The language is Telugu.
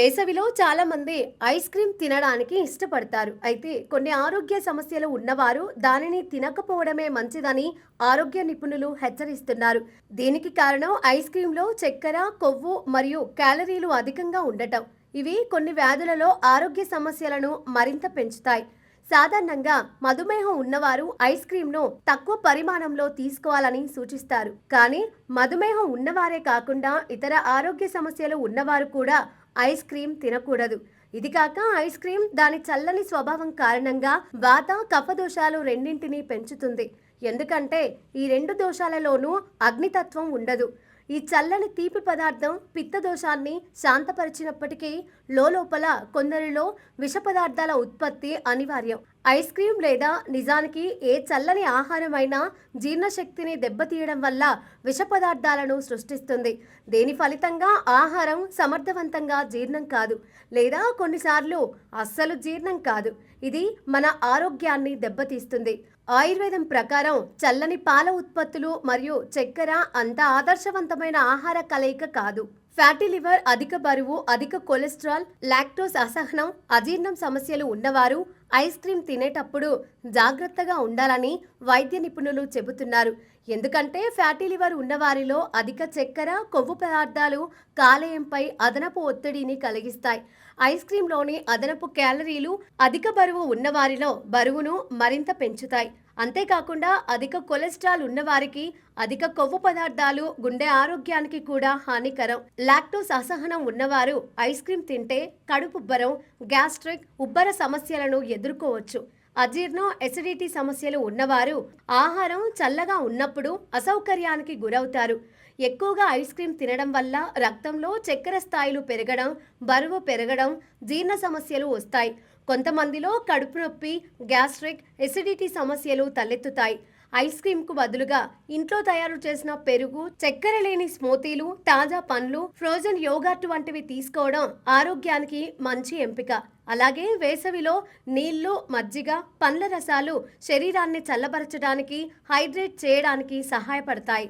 వేసవిలో చాలా మంది ఐస్ క్రీమ్ తినడానికి ఇష్టపడతారు. అయితే కొన్ని ఆరోగ్య సమస్యలు ఉన్నవారు దానిని తినకపోవడమే మంచిదని ఆరోగ్య నిపుణులు హెచ్చరిస్తున్నారు. దీనికి కారణం ఐస్ క్రీంలో చక్కెర, కొవ్వు మరియు క్యాలరీలు అధికంగా ఉండటం. ఇవి కొన్ని వ్యాధులలో ఆరోగ్య సమస్యలను మరింత పెంచుతాయి. సాధారణంగా మధుమేహం ఉన్నవారు ఐస్ క్రీమ్ను తక్కువ పరిమాణంలో తీసుకోవాలని సూచిస్తారు. కానీ మధుమేహం ఉన్నవారే కాకుండా ఇతర ఆరోగ్య సమస్యలు ఉన్నవారు కూడా ఐస్ క్రీమ్ తినకూడదు. ఇది కాక ఐస్ క్రీమ్ దాని చల్లని స్వభావం కారణంగా వాత, కఫ దోషాలు రెండింటినీ పెంచుతుంది. ఎందుకంటే ఈ రెండు దోషాలలోనూ అగ్నితత్వం ఉండదు. ఈ చల్లని తీపి పదార్థం పిత్త దోషాన్ని శాంతపరిచినప్పటికీ లోపల కొందరిలో విష పదార్థాల ఉత్పత్తి అనివార్యం. ఐస్ క్రీమ్ లేదా నిజానికి ఏ చల్లని ఆహారమైనా జీర్ణశక్తిని దెబ్బతీయడం వల్ల విష పదార్థాలను సృష్టిస్తుంది. దీని ఫలితంగా ఆహారం సమర్థవంతంగా జీర్ణం కాదు, లేదా కొన్నిసార్లు అస్సలు జీర్ణం కాదు. ఇది మన ఆరోగ్యాన్ని దెబ్బతీస్తుంది. ఆయుర్వేదం ప్రకారం చల్లని పాల ఉత్పత్తులు మరియు చక్కెర అంత ఆదర్శవంతమైన ఆహార కలయిక కాదు. ఫ్యాటీ లివర్, అధిక బరువు, అధిక కొలెస్ట్రాల్, లాక్టోస్ అసహనం, అజీర్ణం సమస్యలు ఉన్నవారు ఐస్ క్రీమ్ తినేటప్పుడు జాగ్రత్తగా ఉండాలని వైద్య నిపుణులు చెబుతున్నారు. ఎందుకంటే ఫ్యాటీ లివర్ ఉన్నవారిలో అధిక చక్కెర, కొవ్వు పదార్థాలు కాలేయంపై అదనపు ఒత్తిడిని కలిగిస్తాయి. ఐస్ క్రీంలోని అదనపు క్యాలరీలు అధిక బరువు ఉన్నవారిలో బరువును మరింత పెంచుతాయి. అంతేకాకుండా అధిక కొలెస్ట్రాల్ ఉన్నవారికి అధిక కొవ్వు పదార్థాలు గుండె ఆరోగ్యానికి కూడా హానికరం. లాక్టోస్ అసహనం ఉన్నవారు ఐస్ క్రీమ్ తింటే కడుపుబ్బరం, గ్యాస్ట్రిక్, ఉబ్బర సమస్యలను ఎదుర్కోవచ్చు. అజీర్ణం, ఎసిడిటీ సమస్యలు ఉన్నవారు ఆహారం చల్లగా ఉన్నప్పుడు అసౌకర్యానికి గురవుతారు. ఎక్కువగా ఐస్ క్రీమ్ తినడం వల్ల రక్తంలో చక్కెర స్థాయిలు పెరగడం, బరువు పెరగడం, జీర్ణ సమస్యలు వస్తాయి. కొంతమందిలో కడుపు నొప్పి, గ్యాస్ట్రిక్, ఎసిడిటీ సమస్యలు తలెత్తుతాయి. ఐస్ క్రీమ్కు బదులుగా ఇంట్లో తయారు చేసిన పెరుగు, చక్కెర లేని స్మూతీలు, తాజా పండ్లు, ఫ్రోజన్ యోగర్ట్ వంటివి తీసుకోవడం ఆరోగ్యానికి మంచి ఎంపిక. అలాగే వేసవిలో నీళ్లు, మజ్జిగ, పండ్ల రసాలు శరీరాన్ని చల్లబరచడానికి, హైడ్రేట్ చేయడానికి సహాయపడతాయి.